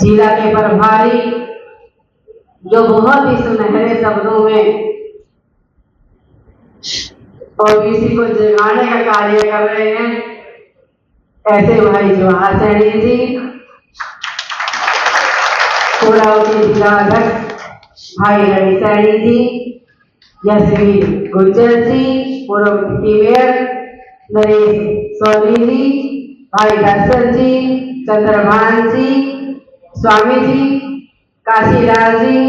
जिला के प्रभारी जो बहुत ही सुनहरे शब्दों में ओबीसी को जगाने का कार्य कर रहे हैं, ऐसे भाई जवाहर सैनी जी, कोडावती जिला अध्यक्ष भाई रवि सैनी जी, यशवी गुर्जर जी, पूर्व मेयर नरेश सोनी जी, भाई दर्शन जी, चंद्रभान जी, स्वामी जी, काशीलाल जी,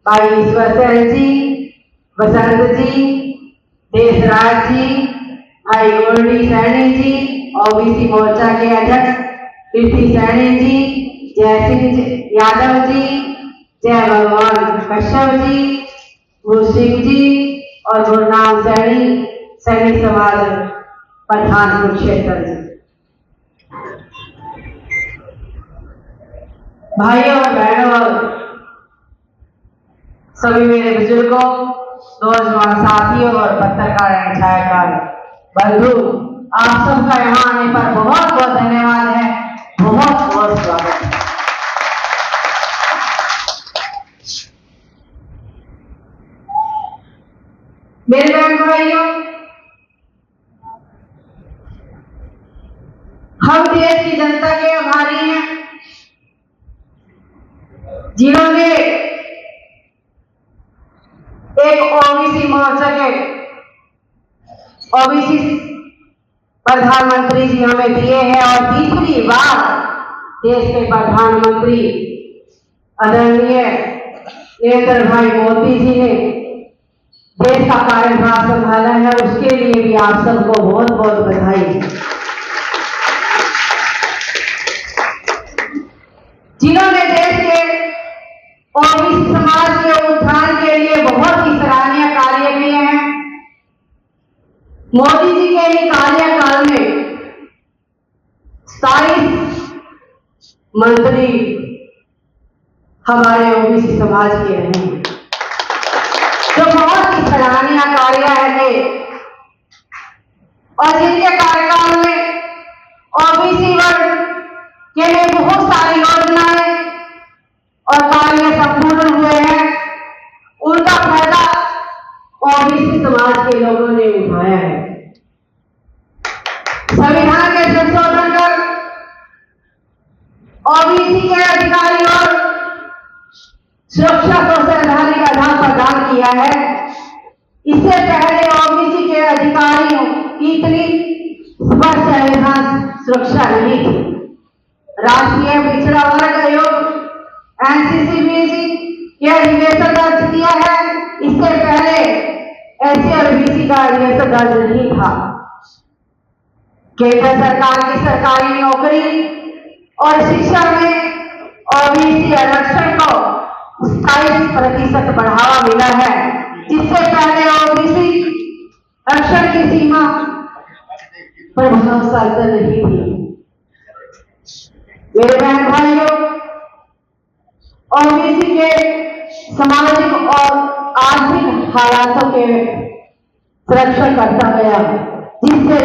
भाई ईश्वर सेन जी, बसंत जी, देशराज जी, भाई गोल्डी सैनी जी, ओबीसी मोर्चा के अध्यक्ष कीर्ति सैनी जी, जय सिंह यादव जी, जय भगवान कश्यप जी, सिंह जी और गुरनाम सैनी सैनिक समाज प्रधान कुरुक्षेत्र जी। भाइयों और बहनों और सभी मेरे बुजुर्गों, नौजवान साथियों और पत्रकार एवं छायाकार बंधु, आप सबका यहाँ आने पर बहुत बहुत धन्यवाद है, बहुत बहुत स्वागत है। मेरे बहन भाइयों, हम देश की जनता के आभारी हैं जिन्होंने एक ओबीसी मोर्चा के ओबीसी प्रधानमंत्री जी हमें दिए हैं और तीसरी बार देश के प्रधानमंत्री आदरणीय नरेंद्र भाई मोदी जी ने देश का कार्यभार संभाला है, उसके लिए भी आप सबको बहुत बहुत बधाई। जिन्होंने देश के ओबीसी समाज के उत्थान के लिए बहुत ही सराहनीय कार्य किए हैं। मोदी जी के ही कार्यकाल में 27 मंत्री हमारे ओबीसी समाज के रहे हैं, जो बहुत ही सराहनीय कार्य है और जिनके कार्यकाल में ओबीसी वर्ग के लिए बहुत सारी योजनाएं और कार्य संपूर्ण हुए हैं। उनका फायदा ओबीसी समाज के लोगों ने उठाया है। संविधान के संशोधन कर ओबीसी के अधिकारी और सुरक्षा को संवैधानिक आधार प्रदान किया है। इससे पहले ओबीसी के अधिकारियों की इतनी स्पष्ट संविधान सुरक्षा नहीं थी। राष्ट्रीय पिछड़ा वर्ग आयोग एनसीसीबीसी के अधिवेशन दर्ज किया है। इससे पहले एससी और बीसी का अधिवेशन दर्ज नहीं था। केंद्र सरकार की सरकारी नौकरी और शिक्षा में ओबीसी आरक्षण को 27% बढ़ावा मिला है, जिससे पहले ओबीसी आरक्षण की सीमा प्रभावशाली नहीं थी। मेरे बहन भाइयों, ओबीसी के सामाजिक और आर्थिक हालातों के संरक्षण करता गया, जिससे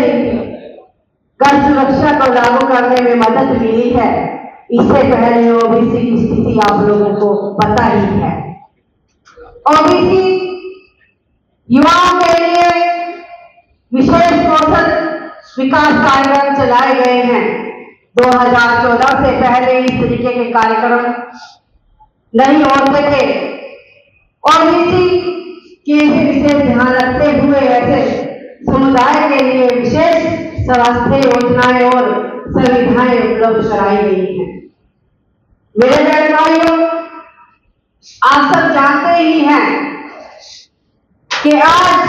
कर सुरक्षा को लागू करने में मदद मिली है। इससे पहले ओबीसी की स्थिति आप लोगों को पता ही है। ओबीसी युवाओं के लिए विशेष कौशल विकास कार्यक्रम चलाए गए हैं। 2014 से पहले इस तरीके के कार्यक्रम नहीं होते थे। ओबीसी के विशेष ध्यान रखते हुए ऐसे समुदाय के लिए विशेष स्वास्थ्य योजनाएं और सुविधाएं उपलब्ध कराई गई हैं। मेरे बहन भाइयों, आप सब जानते ही हैं कि आज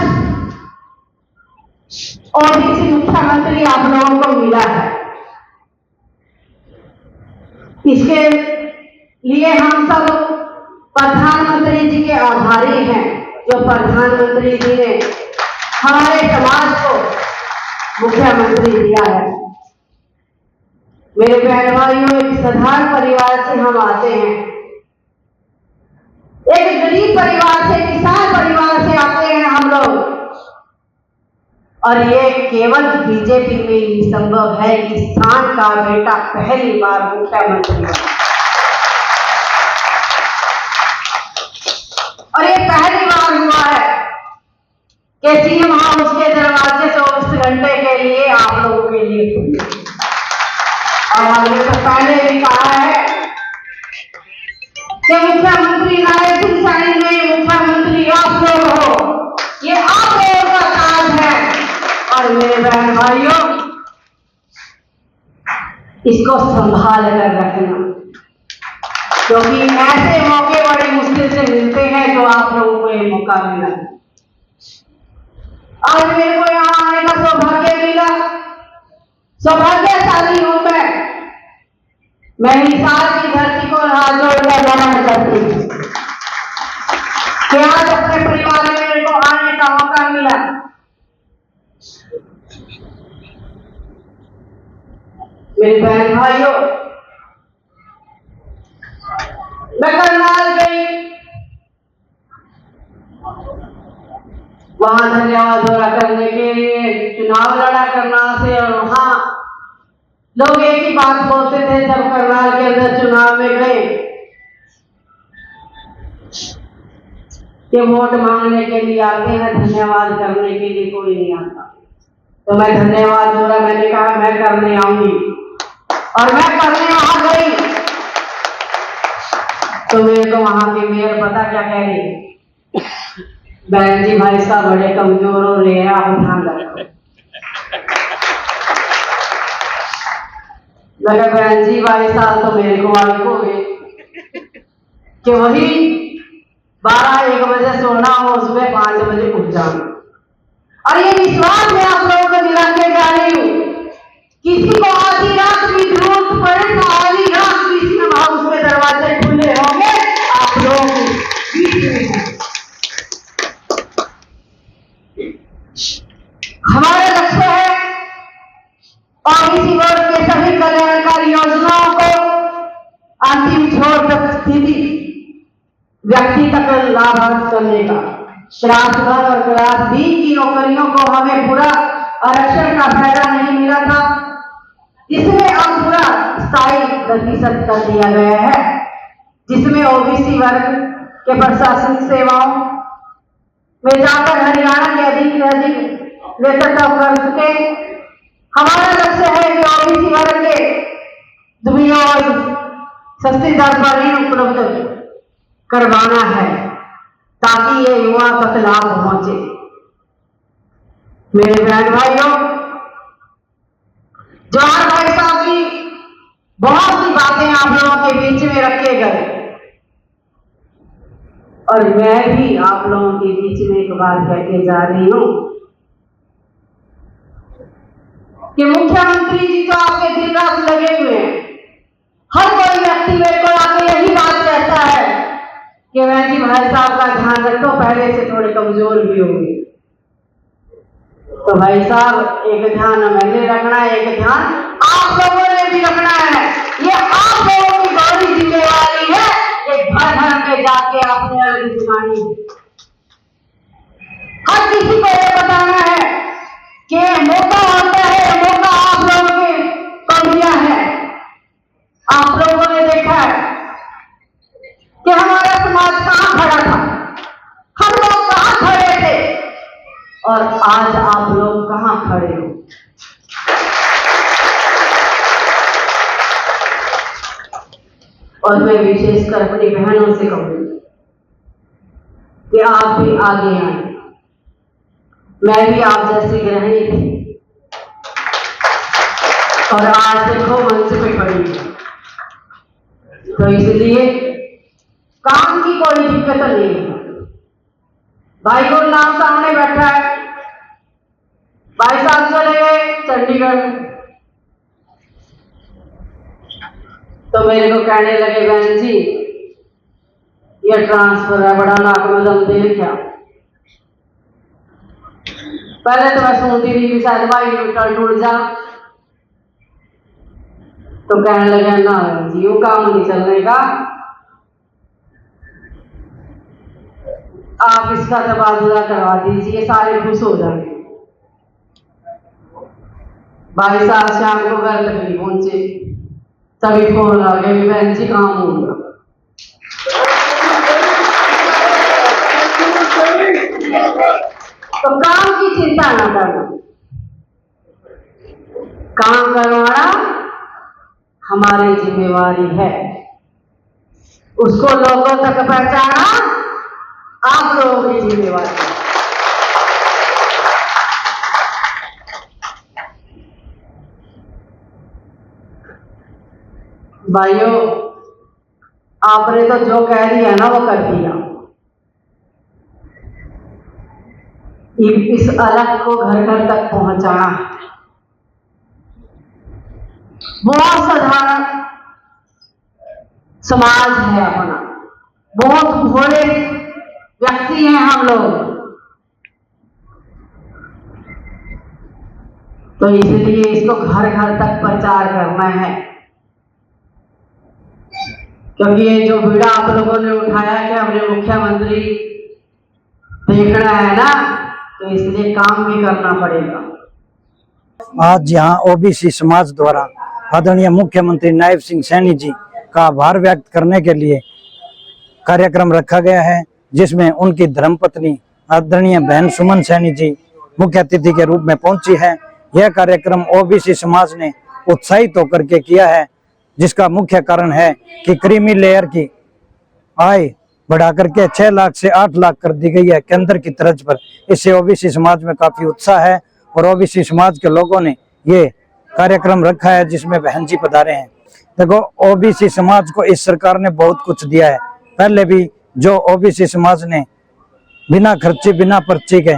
ओबीसी मुख्यमंत्री आप लोगों को मिला है। इसके लिए हम सब प्रधानमंत्री जी के आभारी हैं, जो प्रधानमंत्री जी ने हमारे समाज को मुख्यमंत्री दिया है। मेरे बहन भाइयों, एक साधारण परिवार से हम आते हैं, एक गरीब परिवार से, किसान परिवार से आते हैं हम लोग, और ये केवल बीजेपी में ही संभव है। किसान का बेटा पहली बार मुख्यमंत्री बना। और ये तो पहले भी कहा है कि मुख्यमंत्री नायब सिंह सैनी में मुख्यमंत्री आप लोग हो, ये आप लोगों का ताज है। और मेरे बहन भाइयों, इसको संभाल कर रखना, क्योंकि ऐसे मौके बड़े मुश्किल से मिलते हैं जो आप लोगों को ये मौका मिला। आज मेरे को यहाँ आने का सौभाग्य मिला, सौभाग्यशाली हूं मैं हिसार की धरती को हाथ जोड़कर नमन करती हूँ कि आज अपने परिवार में मेरे को आने का मौका मिला। मेरे बहन भाइयों, मैं करनाल गई, वहां धन्यवाद दौरा करने के लिए चुनाव लड़ा करनाल से, और वहां लोग एक ही बात बोलते थे जब करनाल के अंदर चुनाव में गए कि वोट मांगने के लिए आते हैं, धन्यवाद करने के लिए कोई नहीं आता। तो मैं धन्यवाद दौरा, मैंने कहा मैं करने आऊंगी, और मैं करने वहां गई तो मेरे को वहां के मेयर पता क्या कह रही, बहन जी भाई साहब बड़े कमजोर हो रहे हैं, आप ध्यान रखो। मैं बहन जी भाई साहब तो मेरे को मालूम हो गए कि वही 12-1 बजे सोना हो, सुबह 5 बजे उठ जाना। और ये विश्वास मैं आप लोगों को दिला के जा रही हूँ, किसी को आधी रात की जरूरत पड़े तो आधी रात किसी के हाउस में दरवाजे खुले होंगे आप लोगों के बीच में। हमारा लक्ष्य है ओबीसी वर्ग के सभी कल्याणकारी योजनाओं को अंतिम छोर तक स्थिति व्यक्ति तक लाभान्वित करने का। क्लास 1 और क्लास B की नौकरियों को हमें पूरा आरक्षण का फायदा नहीं मिला था, इसमें अब पूरा 27% कर दिया गया है, जिसमें ओबीसी वर्ग के प्रशासनिक सेवाओं में जाकर हरियाणा के अधिक से अधिक वेतन कर सके। हमारा लक्ष्य है कि ओबीसी वर्ग के दुनिया और सस्ती दर पर ऋण उपलब्ध करवाना है ताकि ये युवा तक लाभ पहुंचे। मेरे बहन भाइयों, जवाहर भाई साहब की बहुत सी बातें आप लोगों के बीच में रखे गए, और मैं भी आप लोगों के बीच में एक बात कह के जा रही हूं कि मुख्यमंत्री जी तो आपके दिन रात लगे हुए हैं। हर कोई व्यक्ति मेरे को आके यही बात कहता है कि मैं जी भाई साहब का ध्यान रखो, पहले से थोड़े कमजोर भी होंगे। तो भाई साहब, एक ध्यान मैंने रखना है, एक ध्यान आप लोगों ने भी रखना है। ये आप लोगों की बड़ी जिम्मेवारी है, एक घर घर में जाके आपने अलग दिखानी है। हर किसी को ये बताना है कि मौका होता है, मौका आप लोगों के कमियां है। आप लोगों ने देखा है कि हमारा समाज कहां खड़ा था, हम लोग कहां खड़े थे, और आज आप लोग कहां खड़े हो। और मैं विशेषकर अपनी बहनों से कहूंगी कि आप भी आगे आए। मैं भी आप जैसी गृहिणी थी और आज देखो मंच पे खड़ी है, तो इसलिए काम की कोई दिक्कत नहीं है। भाई को नाम सामने बैठा है, भाई साहब चले गए चंडीगढ़, तो मेरे को कहने लगे बहन जी ये ट्रांसफर है, बड़ा नाक में दम दे क्या। पहले तो मैं सुनती थी कि शायद भाई टूट टूट जा, तो कहने लगे ना जी वो काम नहीं चलने का, आप इसका तबादला करवा दीजिए, सारे खुश हो जाएंगे। भाई साहब शाम को घर लगी पहुंचे, तभी फोन आ गया बहन जी काम होगा। तो काम की चिंता ना करना, काम करवाना हमारी जिम्मेवारी है। उसको लोगों तक पहुंचाना आप लोगों की जिम्मेवारी है। भाइयों, आपने तो जो कह दिया ना वो कर दिया। इस अलग को घर घर तक पहुंचाना बहुत साधारण समाज है अपना, बहुत भोले व्यक्ति हैं हम लोग, तो इसलिए इसको घर घर तक प्रचार करना है। क्योंकि ये जो बीड़ा आप लोगों ने उठाया कि हमने मुख्यमंत्री देखना है ना, तो इसलिए काम भी करना पड़ेगा। आज यहाँ ओबीसी समाज द्वारा आदरणीय मुख्यमंत्री नायब सिंह सैनी जी का आभार व्यक्त करने के लिए कार्यक्रम रखा गया है, जिसमें उनकी धर्मपत्नी आदरणीय बहन सुमन सैनी जी मुख्य अतिथि के रूप में पहुंची है। यह कार्यक्रम ओबीसी समाज ने उत्साहित होकर के किया है, जिसका मुख्य कारण है कि क्रीमी लेयर की आय बढ़ा करके 6 लाख से 8 लाख कर दी गई है केंद्र की तर्ज पर। इससे ओबीसी समाज में काफी उत्साह है और ओबीसी समाज के लोगों ने ये कार्यक्रम रखा है, जिसमें बहन जी पधारे हैं। देखो, ओबीसी समाज को इस सरकार ने बहुत कुछ दिया है। पहले भी जो ओबीसी समाज ने बिना खर्चे बिना पर्ची के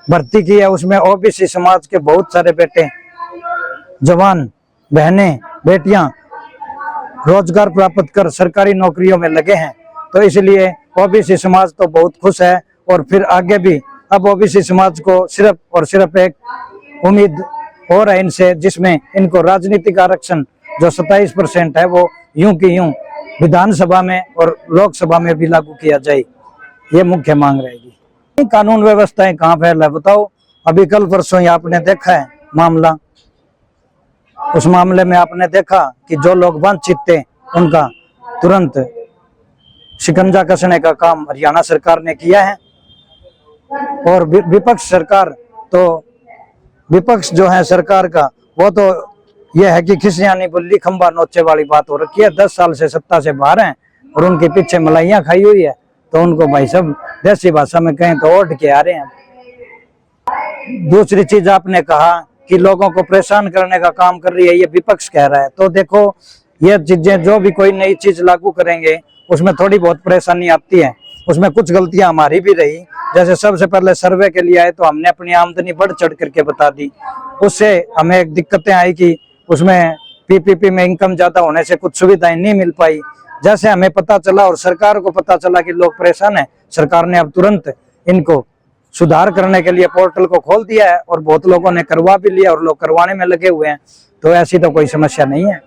भर्ती की है, उसमें ओबीसी समाज के बहुत सारे बेटे, जवान, बहनें, बेटियां रोजगार प्राप्त कर सरकारी नौकरियों में लगे हैं। तो इसलिए ओबीसी समाज तो बहुत खुश है और फिर आगे भी अब ओबीसी समाज को सिर्फ और सिर्फ एक उम्मीद हो रहा है इनसे, जिसमें इनको राजनीतिक आरक्षण जो 27% है वो यूं की यूं विधानसभा में और लोकसभा में भी लागू किया जाए, ये मुख्य मांग रहेगी। कानून व्यवस्थाएं कहाँ फैल है बताओ। अभी कल परसों ही आपने देखा है मामला, उस मामले में आपने देखा कि जो लोग वंचित थे उनका तुरंत शिकंजा कसने का काम हरियाणा सरकार ने किया है। और विपक्ष सरकार तो विपक्ष जो है सरकार का, वो तो यह है कि खिसियानी बुल्ली खंबा नोचे वाली बात हो रखी है। 10 साल से सत्ता से बाहर हैं और उनके पीछे मलाइयां खाई हुई है, तो उनको भाई सब देसी भाषा में कहें तो ओढ़ के आ रहे हैं। दूसरी चीज आपने कहा कि लोगों को परेशान करने का काम कर रही है, ये विपक्ष कह रहा है। तो देखो, ये चीजें जो भी कोई नई चीज लागू करेंगे उसमें थोड़ी बहुत परेशानी आती है, उसमें कुछ गलतियां हमारी भी रही। जैसे सबसे पहले सर्वे के लिए आए तो हमने अपनी आमदनी बढ़ चढ़ करके बता दी, उससे हमें एक दिक्कतें आई कि उसमें पीपीपी में इनकम ज्यादा होने से कुछ सुविधाएं नहीं मिल पाई। जैसे हमें पता चला और सरकार को पता चला कि लोग परेशान हैं, सरकार ने अब तुरंत इनको सुधार करने के लिए पोर्टल को खोल दिया है और बहुत लोगों ने करवा भी लिया और लोग करवाने में लगे हुए हैं। तो ऐसी तो कोई समस्या नहीं है।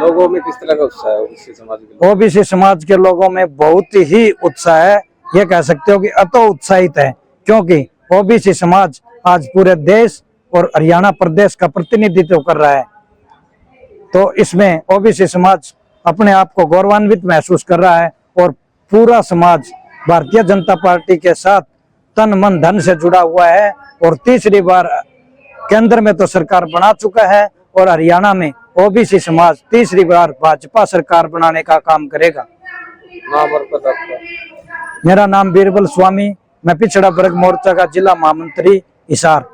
लोगों में किस तरह का उत्साह है ओबीसी समाज के? ओबीसी समाज के लोगों में बहुत ही उत्साह है, ये कह सकते हो कि अतो उत्साहित है, क्योंकि ओबीसी समाज आज पूरे देश और हरियाणा प्रदेश का प्रतिनिधित्व कर रहा है। तो इसमें ओबीसी समाज अपने आप को गौरवान्वित महसूस कर रहा है और पूरा समाज भारतीय जनता पार्टी के साथ तन मन धन से जुड़ा हुआ है। और तीसरी बार केंद्र में तो सरकार बना चुका है और हरियाणा में ओबीसी समाज तीसरी बार भाजपा सरकार बनाने का काम करेगा। नाम और पता आपका? मेरा नाम बीरबल स्वामी, मैं पिछड़ा वर्ग मोर्चा का जिला महामंत्री हिसार।